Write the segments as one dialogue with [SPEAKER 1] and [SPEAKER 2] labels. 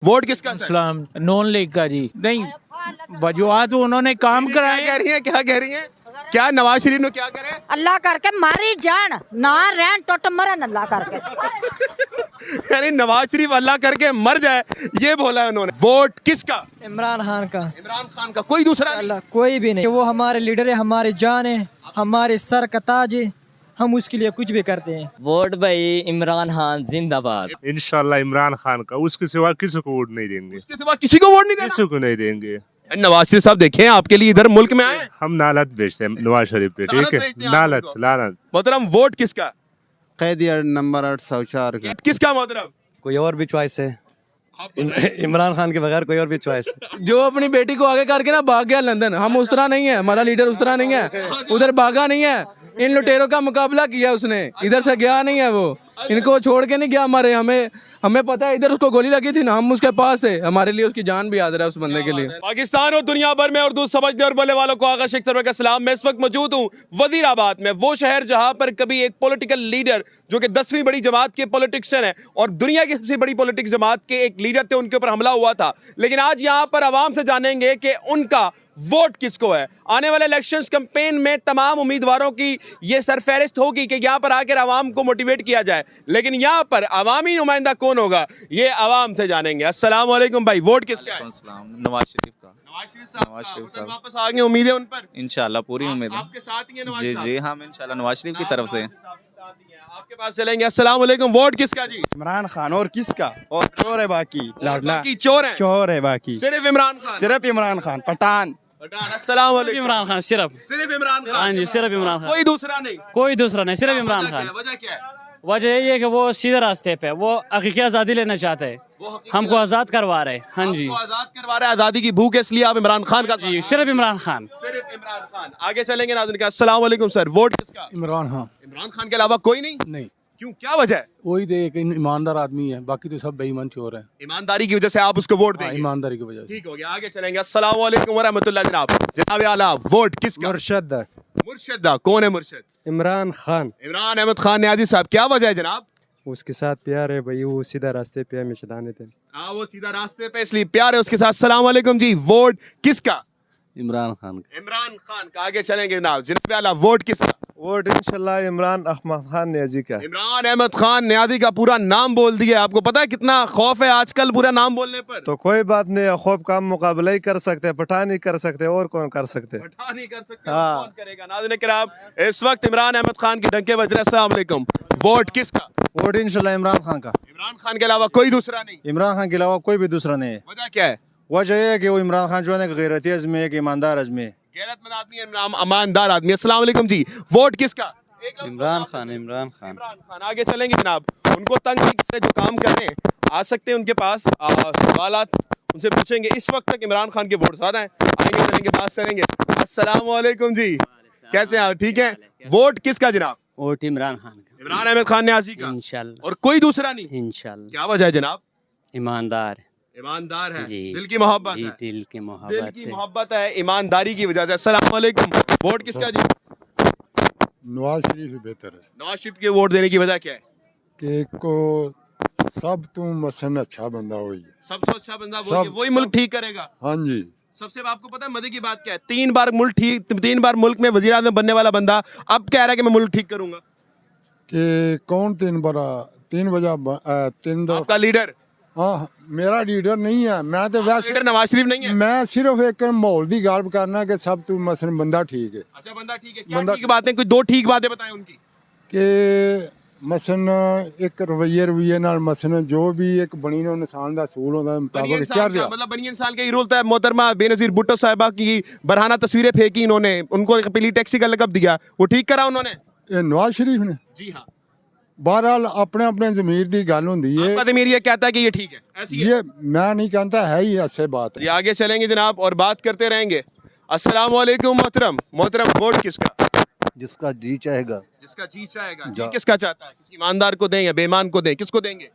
[SPEAKER 1] Vote किसका sir?
[SPEAKER 2] इस्लाम non league का जी नहीं वजूहत उन्होंने काम
[SPEAKER 1] क्या
[SPEAKER 2] कराए
[SPEAKER 1] कह रही हैं, क्या कह रही हैं? क्या नवाज शरीफ ने क्या करे?
[SPEAKER 3] अल्लाह करके मारी जान ना रहन टुट मरन अल्लाह करके।
[SPEAKER 1] यानी नवाज शरीफ अल्लाह करके मर जाए, ये बोला है उन्होंने। वोट किसका?
[SPEAKER 4] इमरान खान का।
[SPEAKER 1] इमरान खान का, कोई दूसरा नहीं?
[SPEAKER 4] अल्लाह कोई भी नहीं, वो हमारे लीडर है, हमारी जान है, हमारे सर का ताज है, हम उसके लिए कुछ भी करते हैं।
[SPEAKER 5] वोट भाई इमरान खान जिंदाबाद।
[SPEAKER 6] इंशाल्लाह इमरान खान का, उसके सिवा किसी को वोट नहीं देंगे,
[SPEAKER 1] उसके सिवा किसी को वोट नहीं देना?
[SPEAKER 6] किसी को नहीं देंगे।
[SPEAKER 1] नवाज शरीफ साहब देखें आपके लिए इधर मुल्क में आए।
[SPEAKER 6] हम नालत भेजते हैं नवाज शरीफ पे, ठीक है, नालत लानत।
[SPEAKER 1] मोहतरम वोट किसका?
[SPEAKER 7] कैदी नंबर 804 का।
[SPEAKER 1] किसका मोहतरम?
[SPEAKER 8] कोई और भी चॉइस है? इमरान खान के बगैर कोई और भी चॉइस है?
[SPEAKER 9] जो अपनी बेटी को आगे करके ना भाग गया लंदन, हम उस तरह नहीं है, हमारा लीडर उस तरह नहीं है, उधर भागा नहीं है, इन लुटेरों का मुकाबला किया उसने, इधर से गया नहीं है, वो इनको छोड़ के नहीं गया। हमारे हमें पता है, इधर उसको गोली लगी थी ना, हम उसके पास है, हमारे लिए उसकी जान भी याद रहा उस बंदे के लिए।
[SPEAKER 1] पाकिस्तान और दुनिया भर में उर्दू समझने और बोलने वालों को आगा शेख सरवर का सलाम। मैं इस वक्त मौजूद हूँ वजीराबाद में, वो शहर जहां पर कभी एक पॉलिटिकल लीडर जो कि 10वीं बड़ी जमात के पॉलिटिशियन है और दुनिया की सबसे बड़ी पॉलिटिक्स जमात के एक लीडर थे, उनके ऊपर हमला हुआ था। लेकिन आज यहाँ पर आवाम से जानेंगे कि उनका वोट किसको है। आने वाले इलेक्शंस कैंपेन में तमाम उम्मीदवारों की ये सरफहरिस्त होगी कि यहाँ पर आकर आवाम को मोटिवेट किया जाए, लेकिन यहाँ पर अवामी नुमाइंदा कौन होगा ये आवाम से जानेंगे। अस्सलाम वालेकुम भाई, वोट किसका है?
[SPEAKER 10] नवाज शरीफ का।
[SPEAKER 1] नवाज शरीफ साहब
[SPEAKER 10] नवाज शरीफ साहब
[SPEAKER 1] वापस आ गए, उम्मीद है उन पर?
[SPEAKER 10] इंशाल्लाह पूरी उम्मीद है।
[SPEAKER 1] आपके साथ ही है नवाज
[SPEAKER 10] जी
[SPEAKER 1] साहब?
[SPEAKER 10] जी हम इंशाल्लाह नवाज शरीफ की तरफ से।
[SPEAKER 1] आपके पास चलेंगे। अस्सलाम वालेकुम, वोट किसका जी?
[SPEAKER 8] इमरान खान। और किसका? और चोर है बाकी, लाडला
[SPEAKER 1] की चोर है,
[SPEAKER 8] चोर है बाकी,
[SPEAKER 1] सिर्फ इमरान खान।
[SPEAKER 8] सिर्फ इमरान खान पठान।
[SPEAKER 1] अस्सलाम वालेकुम।
[SPEAKER 2] इमरान खान सिर्फ
[SPEAKER 1] इमरान खान।
[SPEAKER 2] हाँ जी, सिर्फ इमरान खान,
[SPEAKER 1] कोई दूसरा नहीं?
[SPEAKER 2] कोई दूसरा नहीं, सिर्फ इमरान खान।
[SPEAKER 1] वजह क्या है?
[SPEAKER 2] वजह यही है कि वो सीधे रास्ते पे, वो हकीकी आज़ादी लेना चाहते हैं, हमको आज़ाद करवा रहे हैं। हाँ जी,
[SPEAKER 1] आपको आजाद करवा रहे हैं, आजादी की भूख है, इसलिए आप इमरान खान का
[SPEAKER 2] जी सिर्फ इमरान खान।
[SPEAKER 1] सिर्फ इमरान खान। आगे चलेंगे नाज़रीन का। अस्सलाम वालेकुम सर, वोट किसका?
[SPEAKER 9] इमरान खान।
[SPEAKER 1] इमरान खान के अलावा कोई नहीं?
[SPEAKER 9] नहीं,
[SPEAKER 1] क्यों, क्या वजह है?
[SPEAKER 9] वही तो एक ईमानदार आदमी है, बाकी तो सब बेईमान चोर है।
[SPEAKER 1] ईमानदारी की वजह से आप उसको वोट देंगे?
[SPEAKER 9] ईमानदारी की वजह से।
[SPEAKER 1] ठीक हो गया, आगे चलेंगे। अस्सलाम वालेकुम व रहमतुल्लाह। जनाब आला, वोट किसका?
[SPEAKER 8] मुर्शद।
[SPEAKER 1] मुर्शद। कौन है मुर्शद?
[SPEAKER 8] इमरान खान।
[SPEAKER 1] इमरान अहमद खान न्याजी साहब, क्या वजह है जनाब?
[SPEAKER 8] उसके साथ प्यार है भाई, वो सीधा रास्ते पे हमें चलाने थे।
[SPEAKER 1] हाँ, वो सीधा रास्ते पे, इसलिए प्यार है उसके साथ। अस्सलाम वालेकुम जी, वोट किसका?
[SPEAKER 7] इमरान खान।
[SPEAKER 1] इमरान खान का। आगे चलेंगे जनाब। जनाब आला, वोट किसका?
[SPEAKER 8] वोट इंशाल्लाह इमरान अहमद खान न्याजी का।
[SPEAKER 1] इमरान अहमद खान न्याजी का पूरा नाम बोल दिया। आपको पता है कितना खौफ है आजकल पूरा नाम बोलने पर?
[SPEAKER 8] तो कोई बात नहीं, खौफ का मुकाबला ही कर सकते हैं, पठान ही कर सकते हैं, और कौन कर सकते हैं?
[SPEAKER 1] पठान नहीं कर सकते,
[SPEAKER 8] हाँ।
[SPEAKER 1] कौन करेगा? नाज़रीन किराम, इस वक्त इमरान अहमद खान की डंके बज रहे। अस्सलाम वालेकुम, वोट किसका?
[SPEAKER 8] वोट इंशाल्लाह इमरान खान का।
[SPEAKER 1] इमरान खान के अलावा कोई दूसरा नहीं?
[SPEAKER 8] इमरान खान के अलावा कोई भी दूसरा नहीं है।
[SPEAKER 1] वजह क्या है?
[SPEAKER 8] वजह यह है कि वो इमरान खान जो है ना, गैरती आदमी है, एक ईमानदार आदमी है,
[SPEAKER 1] गैरतमंद आदमी है, ईमानदार आदमी। अस्सलाम वालेकुम जी, वोट किसका?
[SPEAKER 7] इमरान खान। इमरान खान।
[SPEAKER 1] इमरान खान। आगे चलेंगे जनाब। उनको तंग नहीं करते, जो काम कर रहे हैं आ सकते हैं उनके पास, सवालात उनसे पूछेंगे। इस वक्त तक इमरान खान के वोट ज्यादा हैं, आएंगे चलेंगे, बात करेंगे। अस्सलाम वालेकुम जी, कैसे हैं आप? ठीक है। वोट किसका जनाब?
[SPEAKER 5] वोट इमरान खान का।
[SPEAKER 1] इमरान अहमद खान न्याजी का।
[SPEAKER 5] इंशाल्लाह।
[SPEAKER 1] और कोई दूसरा नहीं?
[SPEAKER 5] इंशाल्लाह।
[SPEAKER 1] क्या वजह है जनाब?
[SPEAKER 5] ईमानदार।
[SPEAKER 1] ईमानदार है,
[SPEAKER 5] जी।
[SPEAKER 1] दिल की मोहब्बत
[SPEAKER 5] जी
[SPEAKER 1] है।
[SPEAKER 5] दिल की
[SPEAKER 1] दिल
[SPEAKER 5] मोहब्बत
[SPEAKER 1] की
[SPEAKER 5] है।
[SPEAKER 1] मोहब्बत है, ईमानदारी की वजह से। अस्सलाम वालेकुम, वोट किसका जी?
[SPEAKER 11] नवाज शरीफ ही बेहतर है
[SPEAKER 1] नवाज शरीफ के वोट देने की वजह क्या है?
[SPEAKER 11] कि को सब तुम मसन अच्छा बंदा हो ही है।
[SPEAKER 1] सबसे अच्छा बंदा
[SPEAKER 11] सब-
[SPEAKER 1] वही मुल्क ठीक करेगा।
[SPEAKER 11] हाँ जी।
[SPEAKER 1] सबसे आपको पता है मजे की बात क्या है? 3 बार मुल्क में वजीर आज़म बनने वाला बंदा अब कह रहा है कि मैं मुल्क ठीक करूंगा।
[SPEAKER 11] कि कौन 3 दो।
[SPEAKER 1] आपका लीडर?
[SPEAKER 11] हाँ, मेरा लीडर नहीं है, मैं तो वैसे
[SPEAKER 1] लीडर नवाज शरीफ नहीं है?
[SPEAKER 11] मैं सिर्फ एक माहौल की गल करना कि सब तू मसन बंदा ठीक है।
[SPEAKER 1] अच्छा, बंदा ठीक है। क्या
[SPEAKER 11] बंदा-
[SPEAKER 1] ठीक बातें? कोई 2 ठीक बातें बताएं उनकी।
[SPEAKER 11] कि मसन एक रवैये नाल मसन जो भी एक बनी नो इंसान का असूल होता मुताबिक चल रहा।
[SPEAKER 1] मतलब बनी इंसान का ही रोल था। मोहतरमा बेनजीर भुट्टो साहिबा की बरहाना तस्वीरें फेंकी इन्होंने, उनको एक पीली टैक्सी का लकब दिया, वो ठीक करा उन्होंने?
[SPEAKER 11] ये नवाज शरीफ ने।
[SPEAKER 1] जी हाँ।
[SPEAKER 11] बहरहाल अपने अपने ज़मीर की गल होंदी है।
[SPEAKER 1] आपका ज़मीर ये कहता है कि ये ठीक है, ऐसी है?
[SPEAKER 11] ये मैं नहीं कहता, है ही ऐसे बात है।
[SPEAKER 1] ये आगे चलेंगे जनाब और बात करते रहेंगे। अस्सलाम वालेकुम मोहतरम। वोट किसका?
[SPEAKER 7] जिसका जी चाहेगा।
[SPEAKER 1] जिसका जी चाहेगा। जी किसका चाहता है? किसी ईमानदार को दें या बेईमान को दें? किसको देंगे?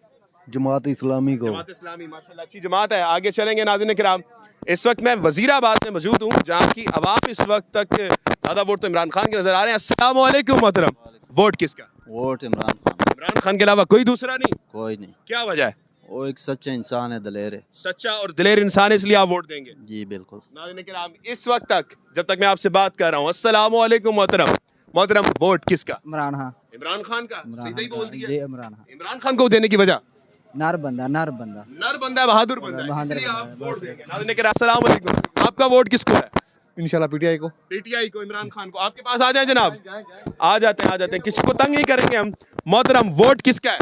[SPEAKER 7] जमात इस्लामी को।
[SPEAKER 1] जमात इस्लामी, माशाल्लाह अच्छी जमात है। आगे चलेंगे नाज़रीन किराम। इस वक्त मैं वजीराबाद में मौजूद हूँ, जहाँ की आवाम इस वक्त तक ज्यादा वोट तो इमरान खान के नजर आ रहे हैं। अस्सलाम वालेकुम मोहतरम, वोट किसका?
[SPEAKER 7] वोट इमरान खान।
[SPEAKER 1] इमरान खान के अलावा कोई दूसरा नहीं?
[SPEAKER 7] कोई नहीं।
[SPEAKER 1] क्या वजह है?
[SPEAKER 7] वो एक सच्चा इंसान है, दलेर है।
[SPEAKER 1] सच्चा और दिलेर इंसान है, इसलिए आप वोट देंगे।
[SPEAKER 7] जी बिल्कुल।
[SPEAKER 1] नाज़रीन किराम, इस वक्त तक जब तक मैं आपसे बात कर रहा हूँ, अस्सलाम वालेकुम मोहतरम। मोहतरम, वोट किसका?
[SPEAKER 4] इमरान खान।
[SPEAKER 1] इमरान खान का। सीधा ही बोल दिया।
[SPEAKER 4] जी इमरान खान।
[SPEAKER 1] इमरान खान को देने की वजह?
[SPEAKER 4] नर बंदा
[SPEAKER 1] नर बंदा है, बहादुर बंदा है, इसलिए आप वोट देंगे। नाज़रीन किराम, अस्सलाम वालेकुम। आपका वोट किसको है?
[SPEAKER 11] इंशाल्लाह पीटीआई को।
[SPEAKER 1] पीटीआई को, इमरान खान को। आपके पास आ जाए जनाब, आ जाते हैं, किसी को तंग नहीं करेंगे हम। मोहतरम, वोट किसका है?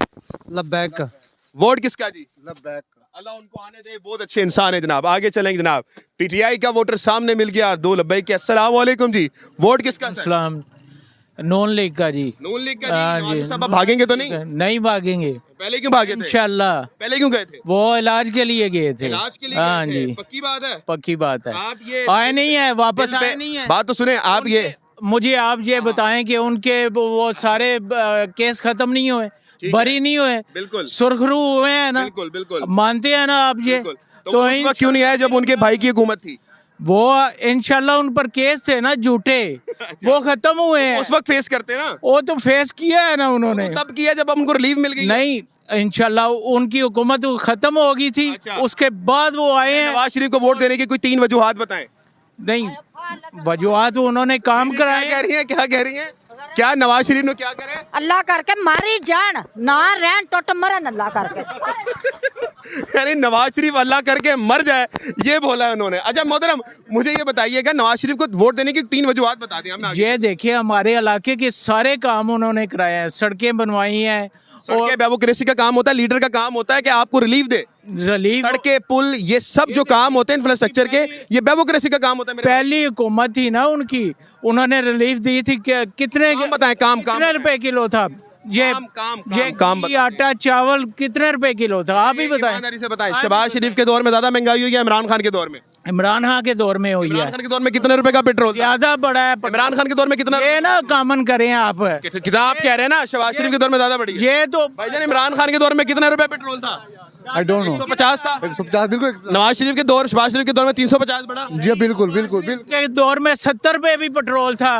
[SPEAKER 4] लब्बैक का।
[SPEAKER 1] वोट किसका जी?
[SPEAKER 11] लब्बैक का।
[SPEAKER 1] अल्लाह उनको आने दे, बहुत अच्छे इंसान है जनाब। आगे चलेंगे जनाब। पीटीआई का वोटर सामने मिल गया, 2 लब्बैक के। अस्सलाम वालेकुम जी, वोट किसका?
[SPEAKER 2] सलाम। नून लीग का जी।
[SPEAKER 1] नून लीग का जी। नवाज साहब अब भागेंगे तो नहीं?
[SPEAKER 2] नहीं भागेंगे,
[SPEAKER 1] पहले क्यों भागे थे?
[SPEAKER 2] इंशाल्लाह।
[SPEAKER 1] पहले क्यों गए थे?
[SPEAKER 2] वो इलाज के लिए गए थे।
[SPEAKER 1] इलाज के लिए
[SPEAKER 2] हाँ
[SPEAKER 1] गए थे?
[SPEAKER 2] जी,
[SPEAKER 1] पक्की बात है?
[SPEAKER 2] पक्की बात है।
[SPEAKER 1] आप ये
[SPEAKER 2] आए नहीं है, वापस
[SPEAKER 1] दिल पे-
[SPEAKER 2] आए नहीं है।
[SPEAKER 1] बात तो सुने आप, ये
[SPEAKER 2] मुझे आप ये बताएं कि उनके वो सारे केस खत्म नहीं हुए, बरी नहीं हुए,
[SPEAKER 1] बिल्कुल
[SPEAKER 2] सुरखरू हुए हैं ना?
[SPEAKER 1] बिल्कुल बिल्कुल
[SPEAKER 2] मानते हैं ना आप ये?
[SPEAKER 1] बिल्कुल। तो उस वक्त क्यों नहीं आए जब उनके भाई की हुकूमत थी?
[SPEAKER 2] वो इंशाल्लाह उन पर केस थे ना झूठे, वो खत्म हुए हैं।
[SPEAKER 1] उस वक्त फेस करते ना,
[SPEAKER 2] वो तो फेस किया है ना उन्होंने।
[SPEAKER 1] तो तब किया जब उनको रिलीफ मिल गई।
[SPEAKER 2] नहीं, इंशाल्लाह उनकी हुकूमत खत्म हो गई थी,
[SPEAKER 1] अच्छा।
[SPEAKER 2] उसके बाद वो आए हैं।
[SPEAKER 1] नवाज शरीफ को वोट देने की कोई 3 वजूहात बताएं।
[SPEAKER 2] नहीं, वजूहात उन्होंने काम कराए।
[SPEAKER 1] क्या कह रही हैं, क्या कह रही हैं? क्या नवाज शरीफ ने क्या करे?
[SPEAKER 3] अल्लाह करके मारी जान ना रहन टुट मरन अल्लाह करके।
[SPEAKER 1] यानी नवाज शरीफ अल्लाह करके मर जाए, ये बोला है उन्होंने। अच्छा मोहतरम, मुझे ये बताइएगा, नवाज शरीफ को वोट देने की 3 वजूहात बता दी हमने आगे।
[SPEAKER 2] ये देखिए, हमारे इलाके के सारे काम उन्होंने कराए हैं, सड़कें बनवाई हैं।
[SPEAKER 1] सड़कें डेमोक्रेसी का काम होता है, लीडर का काम होता है कि आपको रिलीफ दे।
[SPEAKER 2] रिलीफ
[SPEAKER 1] सड़कें, पुल, ये सब जो काम होते हैं इंफ्रास्ट्रक्चर के, ये डेमोक्रेसी का काम होता है। मेरे
[SPEAKER 2] पहली हुकूमत थी ना उनकी, उन्होंने रिलीफ दी थी। कितने
[SPEAKER 1] काम बताएं, काम
[SPEAKER 2] कितने रुपए किलो था ये?
[SPEAKER 1] काम
[SPEAKER 2] ये आटा चावल कितने रुपए किलो था, आप ही बताएं।
[SPEAKER 1] ईमानदारी से बताएं, शहबाज शरीफ के दौर में ज्यादा महंगाई हुई है इमरान खान के दौर में?
[SPEAKER 2] इमरान खान के दौर में हुई है।
[SPEAKER 1] इमरान खान के दौर में कितने रुपए का पेट्रोल था?
[SPEAKER 2] ज्यादा बड़ा है।
[SPEAKER 1] इमरान खान के दौर में कितना?
[SPEAKER 2] ये ना कॉमन करें आप।
[SPEAKER 1] कितना आप कह रहे हैं ना, शहबाज शरीफ के दौर में ज्यादा बढ़ी है।
[SPEAKER 2] ये तो
[SPEAKER 1] भाईजान, इमरान खान के दौर में कितने रुपए पेट्रोल था?
[SPEAKER 11] I don't know.
[SPEAKER 1] 150 था।
[SPEAKER 11] 150 बिल्कुल।
[SPEAKER 1] नवाज शरीफ के दौर, शहबाज शरीफ के दौर में 350 बढ़ा।
[SPEAKER 11] जी बिल्कुल बिल्कुल बिल्कुल।
[SPEAKER 2] के दौर में 70 रुपए भी पेट्रोल था।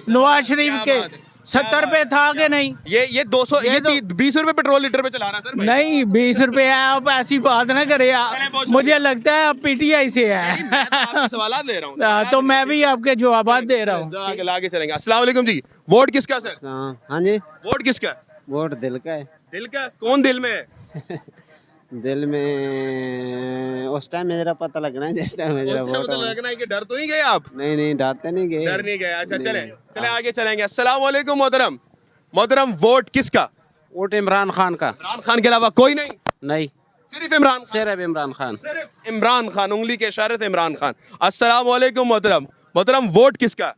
[SPEAKER 2] नवाज शरीफ के 70 रुपए था कि नहीं?
[SPEAKER 1] ये 200 ये 20 रुपए पेट्रोल लीटर पे चला रहा था भाई।
[SPEAKER 2] नहीं, 20 रुपए। आप ऐसी बात ना करें आप। मुझे लगता है आप पीटीआई से हैं।
[SPEAKER 1] सवाल दे रहा हूँ,
[SPEAKER 2] तो मैं भी आपके जवाब दे रहा हूँ।
[SPEAKER 1] आगे चलेंगे। अस्सलाम वालेकुम जी, वोट किसका सर?
[SPEAKER 7] हाँ जी,
[SPEAKER 1] वोट किसका?
[SPEAKER 7] वोट दिल का है।
[SPEAKER 1] दिल का? कौन दिल में है?
[SPEAKER 7] दिल में उस टाइम में जरा पता लगना है, जिस टाइम में जरा
[SPEAKER 1] उस टाइम
[SPEAKER 7] वोट
[SPEAKER 1] तो लगना है कि डर तो नहीं गए आप?
[SPEAKER 7] नहीं डरते नहीं गए।
[SPEAKER 1] डर नहीं गए। अच्छा चले आगे चलेंगे। अस्सलाम वालेकुम मोहतरम। मोहतरम, वोट किसका?
[SPEAKER 5] वोट इमरान खान का।
[SPEAKER 1] इमरान खान के अलावा कोई नहीं?
[SPEAKER 5] नहीं,
[SPEAKER 1] सिर्फ इमरान खान?
[SPEAKER 5] सिर्फ इमरान खान।
[SPEAKER 1] सिर्फ इमरान खान, उंगली के इशारे से इमरान खान। अस्सलाम वालेकुम मोहतरम। मोहतरम, वोट किसका?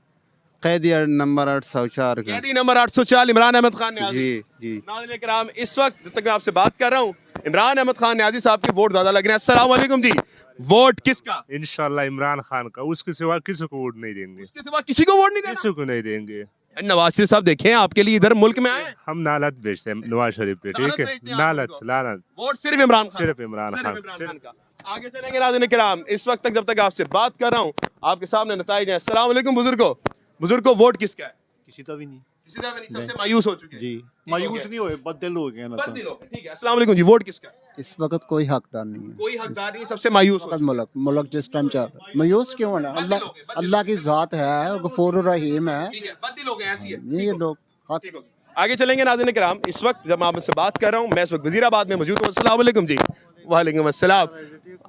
[SPEAKER 7] कैदी नंबर 804 का।
[SPEAKER 1] कैदी नंबर 804 इमरान अहमद खान न्याजी।
[SPEAKER 7] जी।
[SPEAKER 1] नाज़रीन किराम, इस वक्त जब तक मैं आपसे बात कर रहा हूँ, इमरान अहमद खान न्याजी साहब के वोट ज्यादा लग रहे हैं। अस्सलाम वालेकुम जी, वोट किसका?
[SPEAKER 6] इंशाल्लाह इमरान खान का, उसके सिवा किसी को वोट नहीं देंगे।
[SPEAKER 1] इसके सिवा किसी को वोट नहीं देना?
[SPEAKER 6] किसी को नहीं देंगे।
[SPEAKER 1] नवाज शरीफ साहब देखें, आपके लिए इधर मुल्क में आए,
[SPEAKER 6] हम नालत बेचते हैं नवाज शरीफ पे, ठीक है? नालत
[SPEAKER 1] वोट सिर्फ इमरान खान।
[SPEAKER 6] सिर्फ इमरान खान।
[SPEAKER 1] का। आगे चलेंगे नाज़रीन किराम, इस वक्त तक जब तक आपसे बात कर रहा हूँ, आपके सामने नताइज हैं। अस्सलाम वालेकुम बुजुर्गो, वोट किसका है?
[SPEAKER 11] किसी का भी नहीं।
[SPEAKER 1] किसी का भी नहीं, सबसे मायूस हो चुके हैं।
[SPEAKER 11] जी, मायूस नहीं हुए, बदल हो गए ना।
[SPEAKER 1] बददिल हो गए, ठीक है। अस्सलाम वालेकुम जी, वोट किसका?
[SPEAKER 7] इस वक्त कोई हकदार नहीं है।
[SPEAKER 1] कोई हकदार नहीं, सबसे मायूस हो चुके हैं।
[SPEAKER 7] मुल्क जिस टाइम चल रहा है, मायूस क्यों होना? अल्लाह की जात है, गफूर रहीम है।
[SPEAKER 1] ठीक है, बददिल हो गए, ऐसी है।
[SPEAKER 7] ये लोग
[SPEAKER 1] ठीक हो गया। आगे चलेंगे नाज़रीन किराम, इस वक्त जब मैं आपसे बात कर रहा हूँ, मैं इस वक्त वजीराबाद में मौजूद हूँ। अस्सलाम वालेकुम जी। वालेकुम अस्सलाम,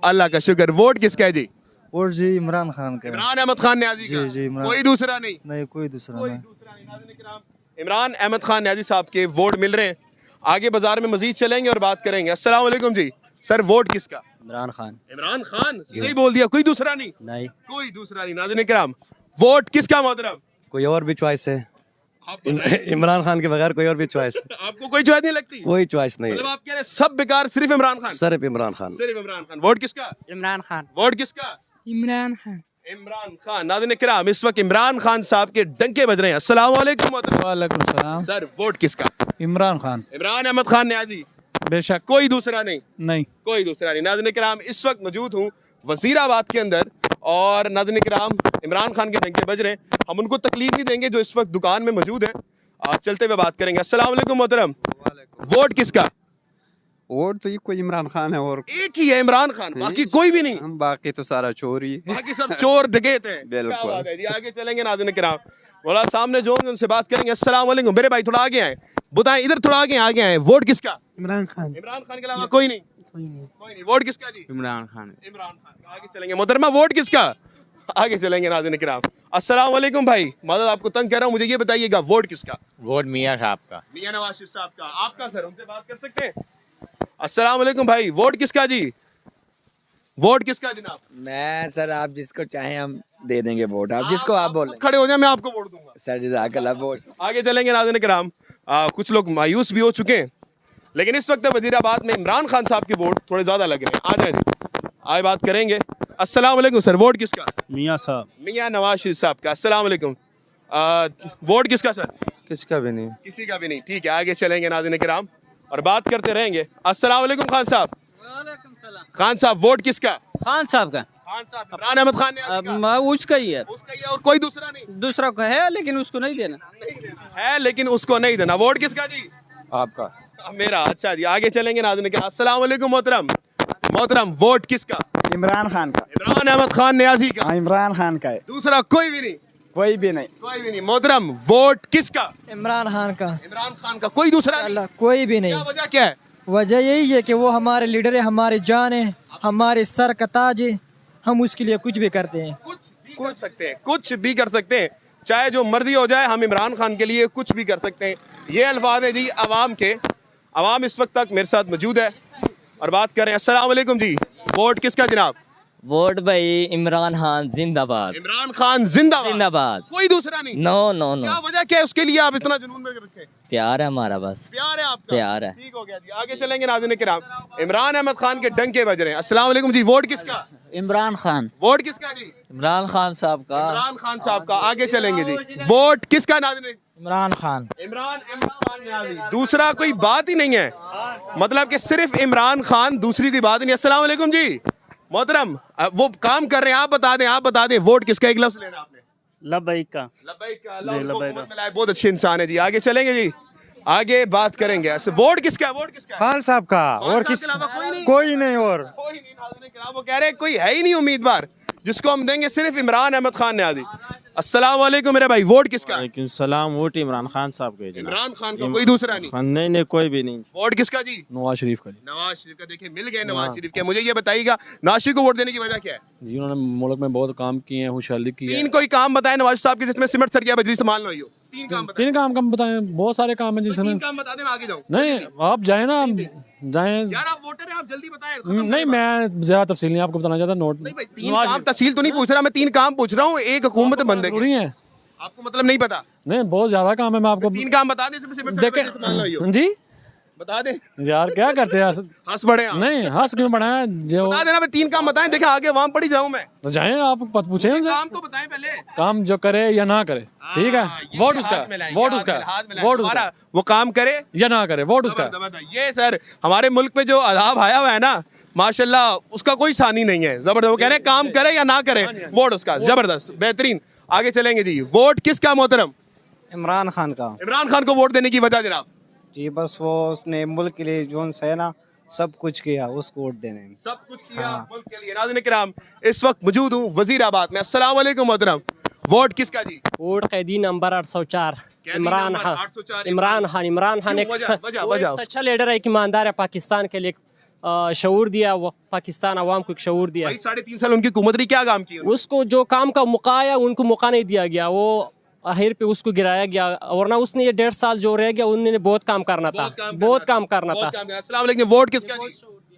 [SPEAKER 1] अल्लाह का शुक्र। वोट किसका है जी?
[SPEAKER 4] और जी इमरान खान का।
[SPEAKER 1] इमरान अहमद खान न्याजी का।
[SPEAKER 4] जी, इमरान।
[SPEAKER 1] कोई दूसरा नहीं?
[SPEAKER 4] नहीं, कोई दूसरा नहीं।
[SPEAKER 1] नाज़रीन किराम, इमरान अहमद खान न्याजी साहब के वोट मिल रहे हैं। आगे बाजार में मजीद चलेंगे और बात करेंगे। अस्सलाम वालेकुम जी, सर वोट किसका?
[SPEAKER 5] इमरान खान।
[SPEAKER 1] इमरान खान, सीधे ही बोल दिया, कोई दूसरा नहीं?
[SPEAKER 5] नहीं,
[SPEAKER 1] कोई दूसरा नहीं। नाज़रीन किराम, वोट किसका मोहतरम?
[SPEAKER 4] कोई और भी चॉइस है?
[SPEAKER 1] आप बताएं।
[SPEAKER 4] इमरान खान के बगैर कोई और भी चॉइस?
[SPEAKER 1] आपको कोई चॉइस नहीं लगती?
[SPEAKER 4] कोई चॉइस नहीं।
[SPEAKER 1] मतलब आप कह रहे हैं सब बेकार, सिर्फ इमरान खान?
[SPEAKER 4] सिर्फ इमरान खान।
[SPEAKER 1] सिर्फ इमरान खान। वोट किसका?
[SPEAKER 2] इमरान खान।
[SPEAKER 1] वोट किसका?
[SPEAKER 2] इमरान खान।
[SPEAKER 1] इमरान खान। नाज़रीन किराम, इस वक्त इमरान खान साहब के डंके बज रहे हैं। अस्सलाम वालेकुम मोहतरम।
[SPEAKER 2] वालेकुम सलाम।
[SPEAKER 1] सर वोट किसका?
[SPEAKER 2] इमरान खान।
[SPEAKER 1] इमरान अहमद खान न्याजी,
[SPEAKER 2] बेशक।
[SPEAKER 1] कोई दूसरा नहीं?
[SPEAKER 2] नहीं।
[SPEAKER 1] कोई दूसरा नहीं। नाज़रीन किराम, इस वक्त मौजूद हूँ वजीराबाद के अंदर, और नाज़रीन किराम, इमरान खान के डंके बज रहे हैं। हम उनको तकलीफ नहीं देंगे जो इस वक्त दुकान में मौजूद हैं। आज चलते हुए बात करेंगे। अस्सलाम वालेकुम मोहतरम, वोट किसका?
[SPEAKER 5] वोट तो ये कोई इमरान खान है और
[SPEAKER 1] एक ही है इमरान खान, बाकी कोई भी नहीं,
[SPEAKER 5] हम बाकी तो सारा चोर ही है।
[SPEAKER 1] बाकी सब चोर डकैत हैं।
[SPEAKER 5] बिल्कुल।
[SPEAKER 1] क्या बात है जी। आगे चलेंगे नाज़रीन किराम, बोला सामने जो होंगे उनसे बात करेंगे। अस्सलाम वालेकुम। मेरे भाई थोड़ा आगे आए, बताएं इधर थोड़ा आगे आए। वोट किसका?
[SPEAKER 4] इमरान खान।
[SPEAKER 1] इमरान खान के अलावा कोई नहीं? कोई नहीं। वोट किसका जी?
[SPEAKER 5] इमरान खान।
[SPEAKER 1] इमरान खान का। आगे चलेंगे मोहतरमा, वोट किसका? आगे चलेंगे नाज़रीन किराम। अस्सलाम वालेकुम भाई, मदद आपको तंग कर रहा हूँ, मुझे ये बताइएगा वोट किसका?
[SPEAKER 6] वोट मियाँ साहब का।
[SPEAKER 1] मियां नवाज शरीफ साहब का। आपका सर, उनसे बात कर सकते हैं? अस्सलाम वालेकुम भाई, वोट किसका जी? वोट किसका जनाब?
[SPEAKER 4] मैं सर आप जिसको चाहें हम दे देंगे वोट, आप जिसको आप बोल
[SPEAKER 1] खड़े हो जाए, मैं आपको वोट दूंगा।
[SPEAKER 4] सर जज़ाकल्लाह वोट।
[SPEAKER 1] आगे चलेंगे नाज़रीन किराम। कुछ लोग मायूस भी हो चुके हैं, लेकिन इस वक्त वजीराबाद में इमरान खान साहब की वोट थोड़े ज्यादा लग रहे हैं। आ जाए जी, आए बात करेंगे। अस्सलाम वालेकुम सर, वोट किसका?
[SPEAKER 6] मियाँ साहब।
[SPEAKER 1] मियां नवाज शरीफ साहब का। अस्सलाम वालेकुम। वोट किसका सर?
[SPEAKER 5] किसका भी नहीं।
[SPEAKER 1] किसी का भी नहीं। ठीक है, आगे चलेंगे नाज़रीन किराम और बात करते रहेंगे। अस्सलाम वालेकुम खान साहब। खान साहब, वोट किसका?
[SPEAKER 2] खान साहब का।
[SPEAKER 1] खान साहब, इमरान अहमद खान ने
[SPEAKER 2] उसका ही है,
[SPEAKER 1] उसका ही है और कोई दूसरा नहीं?
[SPEAKER 2] दूसरा को है लेकिन उसको नहीं देना।
[SPEAKER 1] है लेकिन उसको नहीं देना। वोट किसका जी?
[SPEAKER 5] आपका।
[SPEAKER 1] मेरा। अच्छा जी, आगे चलेंगे नाज़रीन किराम। अस्सलाम वालेकुम मोहतरम। मोहतरम, वोट किसका?
[SPEAKER 4] इमरान खान का।
[SPEAKER 1] इमरान अहमद खान न्याजी का।
[SPEAKER 4] इमरान खान का है,
[SPEAKER 1] दूसरा कोई भी नहीं?
[SPEAKER 4] कोई भी नहीं।
[SPEAKER 1] कोई भी नहीं। मोहतरम, वोट किसका?
[SPEAKER 4] इमरान खान का।
[SPEAKER 1] इमरान खान का। कोई दूसरा नहीं?
[SPEAKER 4] कोई भी
[SPEAKER 1] क्या वजह क्या है?
[SPEAKER 4] वजह यही है कि वो हमारे लीडर है, हमारी जान है, हमारे सर का ताज है, हम उसके लिए कुछ भी करते हैं।
[SPEAKER 1] कुछ भी कर सकते हैं, कुछ भी कर सकते हैं, चाहे जो मर्जी हो जाए, हम इमरान खान के लिए कुछ भी कर सकते हैं। ये अल्फाज है जी आवाम के। आवाम इस वक्त तक मेरे साथ मौजूद है और बात करें। अस्सलाम वालेकुम जी, वोट किसका जनाब?
[SPEAKER 2] वोट भाई इमरान खान जिंदाबाद।
[SPEAKER 1] इमरान खान जिंदाबाद।
[SPEAKER 2] जिंदाबाद।
[SPEAKER 1] कोई दूसरा नहीं?
[SPEAKER 2] नो नो नो,
[SPEAKER 1] क्या वजह क्या है उसके लिए आप इतना जुनून में रखे?
[SPEAKER 2] प्यार है हमारा, बस
[SPEAKER 1] प्यार है आपका?
[SPEAKER 2] प्यार है।
[SPEAKER 1] ठीक हो गया जी, आगे चलेंगे नाज़रीन किराम। इमरान अहमद खान के डंके बज रहे हैं। अस्सलाम वालेकुम जी, वोट किसका?
[SPEAKER 4] इमरान खान।
[SPEAKER 1] वोट किसका जी?
[SPEAKER 4] इमरान खान साहब का।
[SPEAKER 1] इमरान खान साहब का। आगे चलेंगे जी, वोट किसका नाज़रीन?
[SPEAKER 4] इमरान खान।
[SPEAKER 1] इमरान अहमद खान न्याजी। दूसरा कोई बात ही नहीं है, मतलब कि सिर्फ इमरान खान, दूसरी कोई बात नहीं। अस्सलाम वालेकुम जी मोहतरम, वो काम कर रहे हैं, आप बता दें वोट किसका? एक लफ्ज़ लेना आपने।
[SPEAKER 2] लब्बैक का।
[SPEAKER 1] लब्बैक का। अल्लाह उनको उम्मत में लाए, बहुत अच्छे इंसान है जी। आगे चलेंगे जी, आगे बात करेंगे। वोट किसका? वोट किसका?
[SPEAKER 6] खान साहब का। और किस?
[SPEAKER 1] कोई नहीं?
[SPEAKER 6] कोई नहीं। और
[SPEAKER 1] कोई नहीं नाज़रीन किराम, वो कह रहे हैं कोई है ही नहीं उम्मीदवार जिसको हम देंगे, सिर्फ इमरान अहमद खान न्याजी। अस्सलाम वालेकुम मेरे भाई, वोट किसका?
[SPEAKER 6] सलाम। वोट इमरान खान साहब के।
[SPEAKER 1] इमरान खान का। कोई दूसरा नहीं?
[SPEAKER 6] नहीं, कोई भी नहीं।
[SPEAKER 1] वोट किसका जी?
[SPEAKER 6] नवाज शरीफ का।
[SPEAKER 1] नवाज शरीफ का। देखिए मिल गए नवाज शरीफ के। मुझे ये बताइएगा, नवाज शरीफ को वोट देने की वजह क्या है?
[SPEAKER 6] जी उन्होंने मुल्क में बहुत काम किए हैं, खुशहाली की है।
[SPEAKER 1] तीन कोई काम बताएं नवाज साहब के जिसमें सिमट सरिया बजरी इस्तेमाल नहीं हो। तीन काम बताएं।
[SPEAKER 6] तीन काम बताएं, बहुत सारे काम है जिसमें।
[SPEAKER 1] तीन काम बता दें, मैं आगे जाऊं।
[SPEAKER 6] नहीं, आप जाए ना, जाए।
[SPEAKER 1] यार आप वोटर हैं, आप जल्दी बताएं।
[SPEAKER 6] नहीं, मैं ज्यादा तफसील नहीं आपको बताना चाहता। नोट
[SPEAKER 1] नहीं भाई, तीन काम तहसील तो नहीं पूछ रहा मैं, तीन काम पूछ रहा हूँ एक हुकूमत बंदे
[SPEAKER 6] जरूरी है।
[SPEAKER 1] आपको मतलब नहीं पता?
[SPEAKER 6] नहीं, बहुत ज्यादा काम है, मैं आपको
[SPEAKER 1] तीन काम बता दें, सिमट सरिया बजरी इस्तेमाल नहीं हो।
[SPEAKER 6] जी
[SPEAKER 1] बता दें
[SPEAKER 6] यार, क्या करते हैं?
[SPEAKER 1] हंस पड़े आप।
[SPEAKER 6] नहीं, हंस क्यों पड़ा है? जो
[SPEAKER 1] बता देना, मैं तीन काम बताएं, देखें आगे वहां पड़ी जाऊं मैं।
[SPEAKER 6] तो जाए, आप पूछे उनसे।
[SPEAKER 1] काम तो बताएं पहले।
[SPEAKER 6] काम जो करे या ना करे, ठीक है। वोट उसका, वोट उसका, वोट उसका।
[SPEAKER 1] वो काम करे
[SPEAKER 6] या ना करे, वोट उसका।
[SPEAKER 1] ये सर हमारे मुल्क में जो अदाब आया हुआ है ना, माशाल्लाह उसका कोई सानी नहीं है। जबरदस्त। वो कह रहे हैं काम करे या ना करे, वोट उसका। जबरदस्त, बेहतरीन। आगे चलेंगे जी, वोट किसका मोहतरम?
[SPEAKER 4] इमरान खान का।
[SPEAKER 1] इमरान खान को वोट देने की वजह जनाब?
[SPEAKER 4] जी बस वो उसने मुल्क के लिए जो है ना सब कुछ किया, उसको वोट देने में।
[SPEAKER 1] सब कुछ किया मुल्क के लिए। नाज़रीन किराम, इस वक्त मौजूद हूँ वजीराबाद में। अस्सलाम वालेकुम मोहतरम, वोट किसका जी?
[SPEAKER 2] वोट कैदी नंबर 804 इमरान खान।
[SPEAKER 1] 804
[SPEAKER 2] इमरान खान। इमरान खान एक अच्छा लीडर है, एक ईमानदार है, पाकिस्तान के लिए शऊर दिया, वो पाकिस्तान अवाम को एक शऊर दिया।
[SPEAKER 1] 3.5 साल उनकी हुकूमत रही, क्या काम किया?
[SPEAKER 2] उसको जो काम का मौका आया उनको मौका नहीं दिया गया, वो आखिर पे उसको गिराया गया, वरना उसने ये 1.5 साल जो रह गया उन्होंने बहुत काम करना था, बहुत काम करना था।
[SPEAKER 1] अस्सलाम वालेकुम, वोट किसका जी?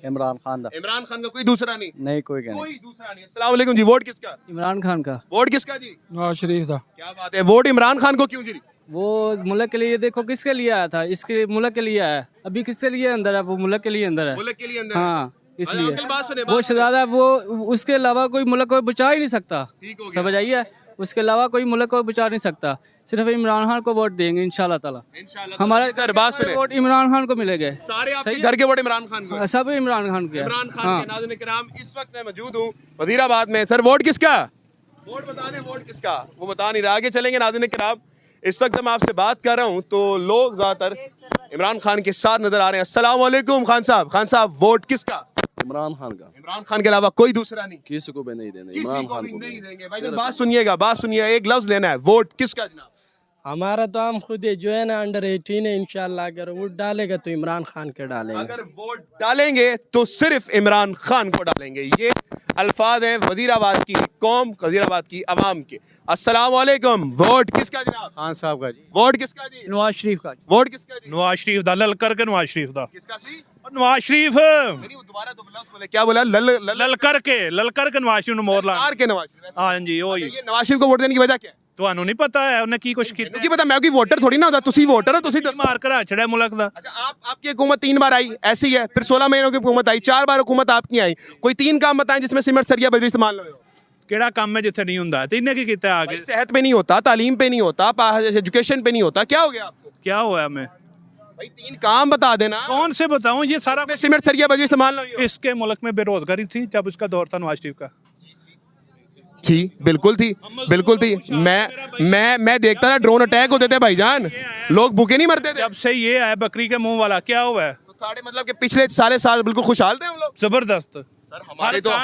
[SPEAKER 4] इमरान खान का।
[SPEAKER 1] इमरान खान का। कोई दूसरा नहीं?
[SPEAKER 4] नहीं, कोई कहना।
[SPEAKER 1] कोई दूसरा नहीं। अस्सलाम वालेकुम जी, वोट किसका?
[SPEAKER 4] इमरान खान का।
[SPEAKER 1] वोट किसका जी?
[SPEAKER 4] नवाज शरीफ था।
[SPEAKER 1] क्या बात है, वोट इमरान खान को क्यों जी?
[SPEAKER 4] वो मुल्क के लिए, देखो किसके लिए आया था, इसके मुल्क के लिए आया है। अभी किसके लिए अंदर है? वो मुल्क के लिए अंदर है।
[SPEAKER 1] मुल्क के लिए अंदर।
[SPEAKER 4] हाँ, इसलिए
[SPEAKER 1] इसलिए
[SPEAKER 4] वो शहजादा, वो उसके अलावा कोई मुल्क को बचा ही नहीं सकता। समझ आइए, उसके अलावा कोई मुल्क को बचा नहीं सकता। सिर्फ इमरान खान को वोट देंगे इंशाल्लाह ताला। हमारे
[SPEAKER 1] सर बात सुने,
[SPEAKER 4] वोट इमरान खान को मिलेंगे।
[SPEAKER 1] सारे आपके घर के वोट इमरान खान को?
[SPEAKER 4] सब इमरान खान के।
[SPEAKER 1] इमरान खान के। नाज़रीन किराम, इस वक्त मैं मौजूद हूँ वजीराबाद में। सर वोट किसका? वोट बता दें, वोट किसका? वो बता नहीं रहा। आगे चलेंगे नाज़रीन किराम, इस वक्त मैं आपसे बात कर रहा हूँ तो लोग ज़्यादातर इमरान खान के साथ नजर आ रहे हैं। अस्सलाम वालेकुम खान साहब वोट किसका?
[SPEAKER 5] इमरान खान का।
[SPEAKER 1] इमरान खान के अलावा कोई दूसरा नहीं?
[SPEAKER 5] किसी को भी नहीं देना,
[SPEAKER 1] किसी
[SPEAKER 5] इमरान
[SPEAKER 1] को
[SPEAKER 5] खान
[SPEAKER 1] भी
[SPEAKER 5] को
[SPEAKER 1] नहीं देंगे। भाई बात सुनिएगा, एक लफ्ज लेना है। वोट किसका जनाब?
[SPEAKER 4] हमारा तो हम खुद जो है ना अंडर 18 है, इंशाल्लाह अगर वोट डालेगा तो इमरान खान के डालेंगे।
[SPEAKER 1] अगर वोट डालेंगे तो सिर्फ इमरान खान को डालेंगे। ये अल्फाज हैं वजीराबाद की कौम, वजीराबाद की अवाम के। अस्सलाम वालेकुम। वोट किसका जनाब?
[SPEAKER 5] खान साहब का जी।
[SPEAKER 1] वोट किसका जी?
[SPEAKER 4] नवाज शरीफ का।
[SPEAKER 1] वोट किसका जी?
[SPEAKER 6] नवाज शरीफ दा ललकर के नवाज शरीफ दा
[SPEAKER 1] किसका जी?
[SPEAKER 6] नवाज शरीफ
[SPEAKER 1] नहीं, वो दोबारा तो लफ्ज बोले। क्या बोला?
[SPEAKER 6] ललकर के नवाज शरीफ ਨੂੰ ਮੋਹਰ ਲਾ
[SPEAKER 1] आर के नवाज शरीफ।
[SPEAKER 6] हाँ जी वही
[SPEAKER 1] ये नवाज शरीफ को वोट देने की वजह क्या है?
[SPEAKER 6] ਤੁਹਾਨੂੰ ਨਹੀਂ ਪਤਾ ਹੈ ਉਹਨੇ ਕੀ ਕੁਛ ਕੀਤਾ
[SPEAKER 1] क्योंकि पता मैं कोई वोटर थोड़ी ना होता। तुसी वोटर हो, तुसी
[SPEAKER 6] ਮਾਰ ਕੇ ਛੜਿਆ ਮੁਲਕ ਦਾ
[SPEAKER 1] अच्छा आपकी हुकूमत 3 बार आई, ऐसी ही है। फिर 16 महीनों की हुकूमत आई, 4 बार हुकूमत आपकी आई। कोई 3 काम बताएं जिसमें सीमेंट सरिया बजरी इस्तेमाल ना हो।
[SPEAKER 6] ਕਿਹੜਾ ਕੰਮ ਹੈ ਜਿੱਥੇ ਨਹੀਂ ਹੁੰਦਾ ਤੇ ਇਹਨੇ ਕੀ ਕੀਤਾ ਆਗੇ
[SPEAKER 1] भाई, सेहत पे नहीं होता, तालीम पे नहीं होता, एजुकेशन पे नहीं होता। क्या हो गया आपको?
[SPEAKER 6] क्या हुआ मैं
[SPEAKER 1] भाई 3 काम बता देना।
[SPEAKER 6] कौन से बताऊं ये सारा
[SPEAKER 1] में सीमेंट सरिया बजरी इस्तेमाल ना हो।
[SPEAKER 6] इसके मुल्क में बेरोजगारी थी जब उसका दौर था नवाज शरीफ का
[SPEAKER 1] थी, बिल्कुल थी। मैं देखता था ड्रोन अटैक होते थे भाईजान, लोग भूखे नहीं मरते थे।
[SPEAKER 6] जब से ये आया बकरी के मुंह वाला क्या हुआ है
[SPEAKER 1] तो साढ़े मतलब कि पिछले सारे साल बिल्कुल खुशहाल थे हम लोग।
[SPEAKER 6] जबरदस्त
[SPEAKER 1] सर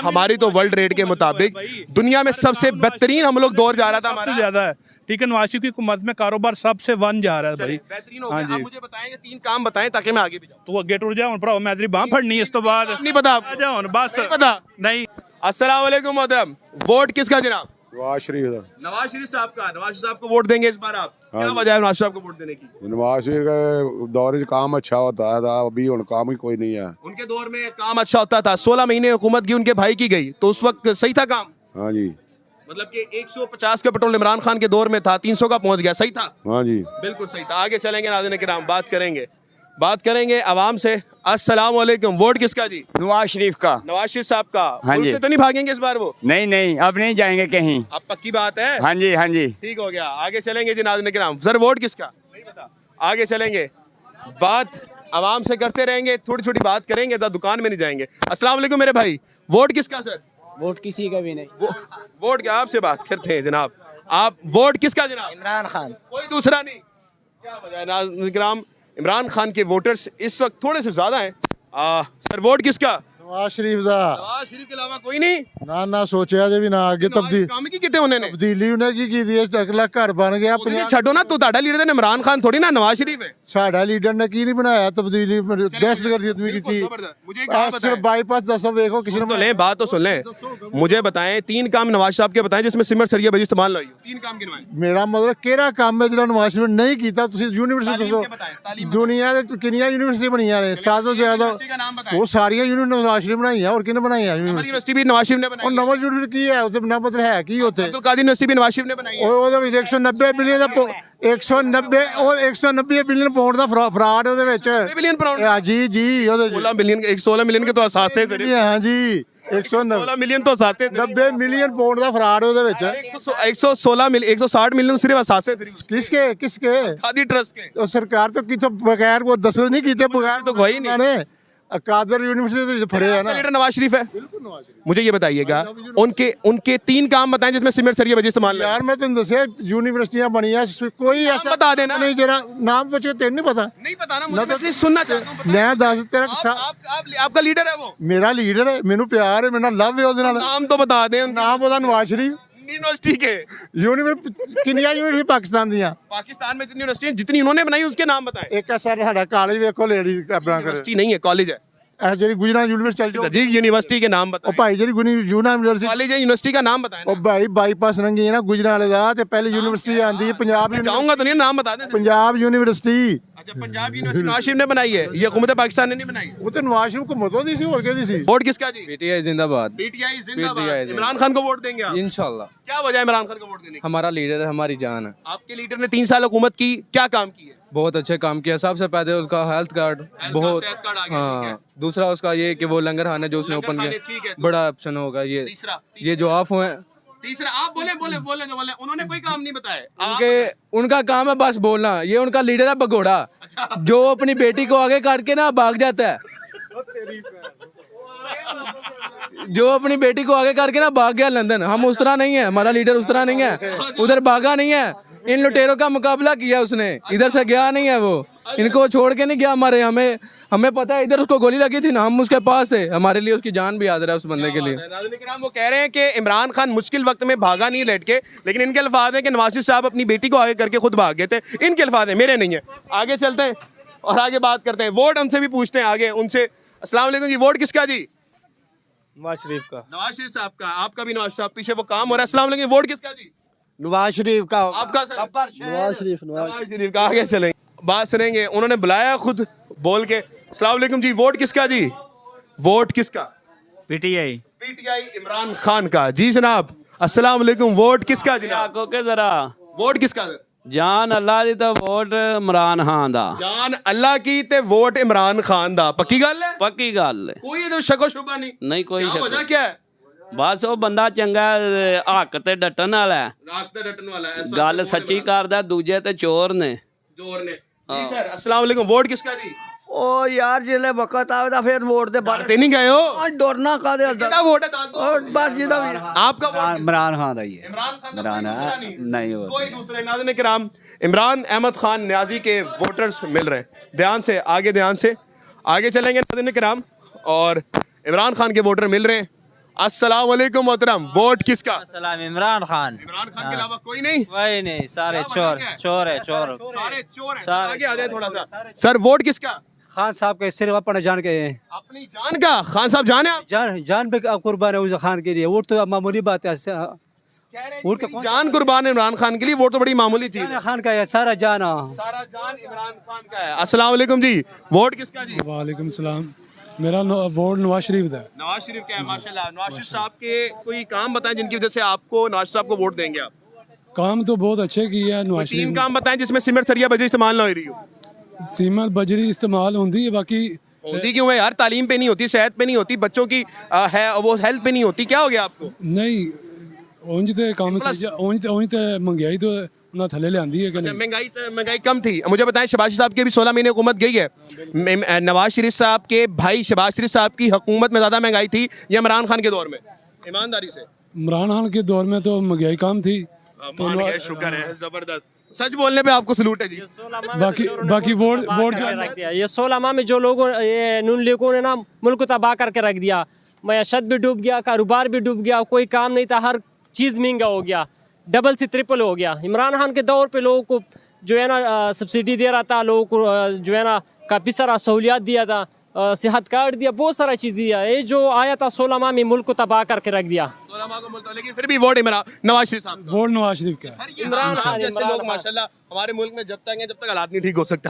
[SPEAKER 1] हमारी तो वर्ल्ड रेट के मुताबिक दुनिया में सबसे बेहतरीन हम लोग दौर जा रहा था
[SPEAKER 6] सबसे
[SPEAKER 1] हमारा।
[SPEAKER 6] ज्यादा है ठीक है। नवाज शरीफ की हुकूमत में कारोबार सबसे वन जा रहा है भाई
[SPEAKER 1] बेहतरीन हो
[SPEAKER 6] हाँ
[SPEAKER 1] गया।
[SPEAKER 6] जी।
[SPEAKER 1] आप मुझे बताएंगे 3 काम बताएं ताकि मैं आगे भी जाऊं।
[SPEAKER 6] तू अगे टुर जा हुन भरा मैं तेरी बांह फड़नी इस तो बाद
[SPEAKER 1] नहीं पता आपको?
[SPEAKER 6] आ जा हुन बस
[SPEAKER 1] नहीं पता?
[SPEAKER 6] नहीं
[SPEAKER 1] अस्सलाम वालेकुम मोहतरम। वोट किसका जनाब?
[SPEAKER 11] नवाज शरीफ का।
[SPEAKER 1] नवाज शरीफ साहब का। नवाज शरीफ साहब को वोट देंगे इस बार आप? क्या वजह है नवाज साहब को वोट देने की?
[SPEAKER 11] नवाज शरीफ का दौर काम अच्छा होता है, अभी उन काम ही कोई नहीं है।
[SPEAKER 1] उनके दौर में काम अच्छा होता था। 16 महीने हुकूमत की उनके भाई की गई तो उस वक्त सही था काम?
[SPEAKER 11] हाँ जी।
[SPEAKER 1] मतलब कि 150 का पेट्रोल इमरान खान के दौर में था, 300 का पहुंच गया। सही था?
[SPEAKER 11] हाँ जी।
[SPEAKER 1] बिल्कुल सही था। आगे चलेंगे नाज़रीन किराम, बात करेंगे आवाम से। अस्सलाम वालेकुम। वोट किसका जी?
[SPEAKER 5] नवाज शरीफ का।
[SPEAKER 1] नवाज शरीफ साहब का।
[SPEAKER 5] हाँ
[SPEAKER 1] मुल्क
[SPEAKER 5] जी।
[SPEAKER 1] से तो नहीं भागेंगे इस बार वो?
[SPEAKER 5] नहीं अब नहीं जाएंगे कहीं।
[SPEAKER 1] अब पक्की बात है?
[SPEAKER 5] हाँ जी।
[SPEAKER 1] ठीक हो गया। आगे चलेंगे जी नाज़रीन किराम। सर वोट किसका? नहीं पता। आगे चलेंगे, बात आवाम से करते रहेंगे, थोड़ी छोटी बात करेंगे, तो दुकान में नहीं जाएंगे। अस्सलाम वालेकुम मेरे भाई। वोट किसका सर?
[SPEAKER 4] वोट किसी का भी नहीं।
[SPEAKER 1] वोट क्या? आपसे बात करते हैं जनाब। आप वोट किसका जनाब?
[SPEAKER 4] इमरान खान।
[SPEAKER 1] कोई दूसरा नहीं? क्या वजह है नाज़रीन किराम? इमरान खान के वोटर्स इस वक्त थोड़े से ज्यादा हैं। सर वोट किसका?
[SPEAKER 11] नवाज शरीफ का।
[SPEAKER 1] नवाज शरीफ के अलावा कोई नहीं?
[SPEAKER 11] ना सोचा जे भी ना आगे
[SPEAKER 1] काम की किते होने ने
[SPEAKER 11] ਤਬਦੀਲੀ ਉਹਨੇ ਕੀ ਕੀਤੀ ਹੈ ਅਗਲਾ ਘਰ ਬਣ ਗਿਆ
[SPEAKER 1] ਤੁਸੀਂ ਛੱਡੋ ਨਾ, ਤੂੰ ਤੁਹਾਡਾ ਲੀਡਰ ਤਾਂ ਇਮਰਾਨ ਖਾਨ ਥੋੜੀ ਨਾ ਨਵਾਜ਼ शरीफ है।
[SPEAKER 11] ਸਾਡਾ ਲੀਡਰ ਨੇ ਕੀ ਨਹੀਂ ਬਣਾਇਆ ਤਬਦੀਲੀ ਦਹਿਸ਼ਤਗਰਦੀ ਆਦਮੀ ਕੀਤੀ
[SPEAKER 1] मुझे एक बात
[SPEAKER 11] ਸਿਰਫ ਬਾਈਪਾਸ ਦੱਸੋ ਵੇਖੋ किसी ने
[SPEAKER 1] तो लें, बात तो सुन लें। मुझे बताएं 3 काम नवाज साहब के बताएं जिसमें सिमर सरिया बजी इस्तेमाल ना हुई हो। 3 काम गिनवाएं।
[SPEAKER 11] ਮੇਰਾ ਮਤਲਬ ਕਿਹੜਾ ਕੰਮ ਹੈ ਜਿਹੜਾ ਨਵਾਜ਼ ਸ਼ਰੀਫ ਨੇ ਨਹੀਂ ਕੀਤਾ ਤੁਸੀਂ ਯੂਨੀਵਰਸਿਟੀ
[SPEAKER 1] तालीम
[SPEAKER 11] ਦੱਸੋ
[SPEAKER 1] के बताएं, तालीम
[SPEAKER 11] ਦੁਨੀਆ ਦੇ ਕਿੰਨੀਆਂ ਯੂਨੀਵਰਸਿਟੀ ਬਣੀਆਂ ਨੇ 700 ਤੋਂ ਜ਼ਿਆਦਾ
[SPEAKER 1] यूनिवर्सिटी का नाम बताएं।
[SPEAKER 11] ਉਹ ਸਾਰੀਆਂ ਯੂਨੀਵਰਸਿਟੀ ਨਵਾਜ਼ ਸ਼ਰੀਫ ਬਣਾਈਆਂ ਹੋਰ ਕਿਹਨੇ ਬਣਾਈਆਂ
[SPEAKER 1] अमर यूनिवर्सिटी भी नवाज शरीफ ने
[SPEAKER 11] ਉਹ
[SPEAKER 1] बनाई है।
[SPEAKER 11] ਨਵਾਜ਼ ਯੂਨੀਵਰਸਿਟੀ ਕੀ ਹੈ ਉੱਥੇ ਨਾ ਮਤਲਬ ਹੈ ਕੀ ਉੱਥੇ
[SPEAKER 1] अब्दुल कादिर यूनिवर्सिटी भी नवाज शरीफ ने बनाई है।
[SPEAKER 11] ਉਹਦੇ ਵਿੱਚ 190 ਬਿਲੀਅਨ ਦਾ 190 ਬਿਲੀਅਨ ਪਾਉਂਡ ਦਾ ਫਰਾਡ ਉਹਦੇ ਵਿੱਚ
[SPEAKER 1] बिलियन पाउंड।
[SPEAKER 11] ਹਾਂ ਜੀ ਉਹਦੇ
[SPEAKER 1] 16 मिलियन के तो असासे थे।
[SPEAKER 11] ਹਾਂ ਜੀ 190
[SPEAKER 1] 16 मिलियन तो असासे थे।
[SPEAKER 11] 90 ਮਿਲੀਅਨ ਪਾਉਂਡ ਦਾ ਫਰਾਡ ਉਹਦੇ ਵਿੱਚ
[SPEAKER 1] 160 मिलियन सिर्फ असासे थे
[SPEAKER 11] किसके
[SPEAKER 1] खादी ट्रस्ट के।
[SPEAKER 11] ਉਹ ਸਰਕਾਰ ਤੋਂ ਕਿਥੋਂ ਬਗੈਰ ਉਹ ਦੱਸੋ ਨਹੀਂ ਕੀਤੇ ਬਗੈਰ
[SPEAKER 1] तो कोई नहीं।
[SPEAKER 11] ਨੇ कादर यूनिवर्सिटी से फड़े है ना।
[SPEAKER 1] लीडर नवाज शरीफ है। मुझे ये बताइएगा उनके 3 काम बताएं जिसमें सिमर सरिया बजी इस्तेमाल
[SPEAKER 11] यार मैं तुम दसे यूनिवर्सिटियां बनी है कोई ऐसा
[SPEAKER 1] बता देना
[SPEAKER 11] नहीं जरा नाम पूछे तेन नहीं पता
[SPEAKER 1] नहीं पता ना मुझे बस सुनना चाहता हूं।
[SPEAKER 11] मैं दस तेरा
[SPEAKER 1] आपका लीडर है वो?
[SPEAKER 11] मेरा लीडर है मेनू प्यार है मेरा लव है ਉਹਦੇ ਨਾਲ
[SPEAKER 1] नाम तो बता दें।
[SPEAKER 11] नाम ਉਹਦਾ नवाज शरीफ
[SPEAKER 1] यूनिवर्सिटी के।
[SPEAKER 11] यूनिवर्सिटी किन्नियां यूनिवर्सिटी पाकिस्तान दियां
[SPEAKER 1] पाकिस्तान में जितनी यूनिवर्सिटी जितनी उन्होंने बनाई उसके नाम बताएं।
[SPEAKER 11] एक है सर साडा कॉलेज वेखो लेडी अपना
[SPEAKER 1] यूनिवर्सिटी नहीं है, कॉलेज है।
[SPEAKER 11] ਜਿਹੜੀ ਗੁਜਰਾਤ यूनिवर्सिटी
[SPEAKER 1] जी यूनिवर्सिटी के नाम
[SPEAKER 11] ਉਹ
[SPEAKER 1] बताएं।
[SPEAKER 11] ਭਾਈ ਜਿਹੜੀ यूनिवर्सिटी
[SPEAKER 1] कॉलेज है, यूनिवर्सिटी का नाम बताएं।
[SPEAKER 11] ਉਹ ਭਾਈ ਬਾਈਪਾਸ ਰੰਗੀ ਨਾ ਗੁਜਰਾਤ ਵਾਲੇ ਦਾ ਤੇ ਪਹਿਲੀ यूनिवर्सिटी ਆਂਦੀ ਪੰਜਾਬ
[SPEAKER 1] जाऊंगा तो नहीं, नाम बता दें।
[SPEAKER 11] ਪੰਜਾਬ यूनिवर्सिटी
[SPEAKER 1] अच्छा पंजाब यूनिवर्सिटी नवाज शरीफ ने बनाई है, ये हुकूमत पाकिस्तान ने नहीं बनाई।
[SPEAKER 11] ਉਹ ਤੇ ਨਵਾਜ਼ ਸ਼ਰੀਫ ਘੁੰਮਤੋਂ ਦੀ ਸੀ ਹੋਰ ਕਿਹਦੀ ਸੀ
[SPEAKER 1] वोट किसका जी?
[SPEAKER 9] पीटीआई जिंदाबाद
[SPEAKER 1] पीटीआई जिंदाबाद। इमरान खान को वोट देंगे आप?
[SPEAKER 9] इंशाल्लाह।
[SPEAKER 1] क्या वजह है इमरान खान को वोट देने की?
[SPEAKER 9] हमारा लीडर है, हमारी जान है।
[SPEAKER 1] आपके लीडर ने 3 साल हुकूमत की, क्या काम किए?
[SPEAKER 9] बहुत अच्छे काम किया। सबसे पहले उसका हेल्थ कार्ड बहुत
[SPEAKER 1] सेहत कार्ड आ गया, ठीक है।
[SPEAKER 9] हाँ। दूसरा उसका ये कि वो लंगर खाना जो उसने
[SPEAKER 1] लंगर
[SPEAKER 9] ओपन
[SPEAKER 1] खाने, ठीक है।
[SPEAKER 9] किया बड़ा ऑप्शन होगा ये।
[SPEAKER 1] तीसरा
[SPEAKER 9] ये जो ऑफ हुए
[SPEAKER 1] तीसरा आप बोले उन्होंने कोई काम नहीं बताया।
[SPEAKER 9] उनके उनका काम है बस बोलना। ये उनका लीडर है भगोड़ा जो अपनी बेटी को आगे काट के ना भाग जाता है। जो अपनी बेटी को आगे करके ना भाग गया लंदन। हम उस तरह नहीं है, हमारा लीडर उस तरह नहीं है, उधर भागा नहीं है। इन लुटेरों का मुकाबला किया उसने, इधर से गया नहीं है वो। इनको छोड़ के नहीं गया हमारे, हमें पता है इधर उसको गोली लगी थी ना, हम उसके पास थे, हमारे लिए उसकी जान भी हाजिर है उस बंदे के लिए।
[SPEAKER 1] नाज़रीन किराम, वो कह रहे हैं कि इमरान खान मुश्किल वक्त में भागा नहीं लेट के, लेकिन इनके अल्फाज हैं कि नवाज शरीफ साहब अपनी बेटी को आगे करके खुद भाग गए थे। इनके अल्फाज हैं, मेरे नहीं है। आगे चलते हैं और आगे बात करते हैं। वोट हमसे भी पूछते हैं आगे उनसे। अस्सलाम वालेकुम जी, वोट किसका जी?
[SPEAKER 8] नवाज शरीफ का।
[SPEAKER 1] नवाज शरीफ साहब का। आपका भी नवाज साहब, पीछे वो काम हो रहा है। अस्सलाम वालेकुम, वोट किसका जी?
[SPEAKER 7] नवाज शरीफ का।
[SPEAKER 1] आपका सर?
[SPEAKER 7] नवाज शरीफ।
[SPEAKER 1] नवाज शरीफ का। आगे चलेंगे, बात सुनेंगे। उन्होंने बुलाया खुद बोल के। अस्सलाम वालेकुम जी, वोट किसका जी? वोट किसका?
[SPEAKER 2] पीटीआई।
[SPEAKER 1] पीटीआई इमरान खान का। जी जनाब, अस्सलाम वालेकुम, वोट किसका जनाब?
[SPEAKER 5] के जरा
[SPEAKER 1] वोट किसका?
[SPEAKER 5] जान अल्लाह दी तो वोट इमरान खान दा।
[SPEAKER 1] जान अल्लाह की ते वोट इमरान खान दा। पक्की गल है?
[SPEAKER 5] पक्की गल है,
[SPEAKER 1] कोई तो शको शुबा नहीं।
[SPEAKER 5] नहीं कोई
[SPEAKER 1] क्या
[SPEAKER 5] शक
[SPEAKER 1] वजह क्या है?
[SPEAKER 5] बस वो बंदा चंगा हक ते डटन वाला है,
[SPEAKER 1] रात ते डटन वाला है।
[SPEAKER 5] गल सच्ची करदा, दूजे ते चोर ने।
[SPEAKER 1] जोर ने। जी सर, अस्सलाम वालेकुम, वोट किसका जी?
[SPEAKER 7] ओ यार जिले वक्त आवे ता फिर वोट दे बारे
[SPEAKER 1] डरते नहीं गए हो?
[SPEAKER 7] डरना का दे
[SPEAKER 1] कितना वोट है दादू?
[SPEAKER 7] और बस जिदा भी
[SPEAKER 1] आपका वोट?
[SPEAKER 5] इमरान खान दा ही है।
[SPEAKER 1] इमरान खान का कोई दूसरा
[SPEAKER 5] नहीं
[SPEAKER 1] हो। कोई दूसरे। नाज़रीन किराम, इमरान अहमद खान न्याजी के वोटर्स मिल रहे हैं। ध्यान से आगे, ध्यान से आगे चलेंगे नाज़रीन किराम, और इमरान खान के वोटर मिल रहे हैं। अस्सलाम वालेकुम मोहतरम, वोट किसका?
[SPEAKER 2] सलाम इमरान खान।
[SPEAKER 1] इमरान खान के अलावा कोई नहीं?
[SPEAKER 2] वही नहीं, सारे चोर चोर है, चोर
[SPEAKER 1] सारे चोर हैं। आगे आ जाए थोड़ा सा। सर, वोट किसका?
[SPEAKER 7] खान साहब के सिर्फ अपना जान के
[SPEAKER 1] अपनी जान का। खान साहब जाने आप?
[SPEAKER 7] जान पे कुर्बान है उस खान के लिए, वोट तो मामूली बात है।
[SPEAKER 1] वोट का जान कुर्बान है इमरान खान के लिए, वोट तो बड़ी मामूली चीज है।
[SPEAKER 7] खान का है सारा जान।
[SPEAKER 1] सारा जान इमरान खान का है। अस्सलाम वालेकुम जी, वोट किसका जी?
[SPEAKER 6] वालेकुम सलाम, मेरा वोट नवाज शरीफ था।
[SPEAKER 1] नवाज शरीफ का है, माशाल्लाह। नवाज शरीफ साहब के कोई काम बताएं जिनकी वजह से आपको नवाज साहब को वोट देंगे आप?
[SPEAKER 6] काम तो बहुत अच्छे किया है नवाज
[SPEAKER 1] तीन
[SPEAKER 6] शरीफ।
[SPEAKER 1] काम बताएं जिसमें सीमेंट सरिया बजरी इस्तेमाल ना हो रही हो।
[SPEAKER 6] सीमेंट बजरी इस्तेमाल होती है, बाकी
[SPEAKER 1] होती क्यों है यार? तालीम पे नहीं होती, सेहत पे नहीं होती, बच्चों की है वो हेल्थ पे नहीं होती। क्या हो गया आपको?
[SPEAKER 6] नहीं ਉਂਝ ਤੇ ਕੰਮ ਉਂਝ ਤੇ महंगाई तो ना थले ले आंदी है कि नहीं।
[SPEAKER 1] महंगाई कम थी। मुझे बताएं, शहबाज शरीफ साहब की भी 16 महीने हुकूमत गई है। नवाज शरीफ साहब के भाई शहबाज शरीफ साहब की हुकूमत में ज़्यादा महंगाई थी या इमरान खान के दौर में? ईमानदारी से।
[SPEAKER 6] इमरान खान के दौर में तो महंगाई कम थी।
[SPEAKER 1] शुक्र है, जबरदस्त। सच बोलने पे आपको सलूट है जी।
[SPEAKER 6] बाकी वोट जो
[SPEAKER 2] रख दिया। ये 16 माह में जो लोगों ये नून लीगों ने ना मुल्क को तबाह करके रख दिया। मैशत भी डूब गया, कारोबार भी डूब गया, कोई काम नहीं था, हर चीज़ महंगा हो गया, डबल से ट्रिपल हो गया। इमरान खान के दौर पे लोगों को जो है ना सब्सिडी दे रहा था, लोगों को जो है ना काफ़ी सारा सहूलियात दिया था, सेहत कार्ड दिया, बहुत सारा चीज़ दिया। ये जो आया था 16 माह में मुल्क को तबाह करके रख दिया।
[SPEAKER 1] 16 माह को बोलता, लेकिन फिर भी वोट नवाज शरीफ साहब का।
[SPEAKER 6] वोट नवाज शरीफ का।
[SPEAKER 1] इमरान खान जैसे लोग माशाल्लाह हमारे मुल्क में जब तक हालात नहीं ठीक हो सकते।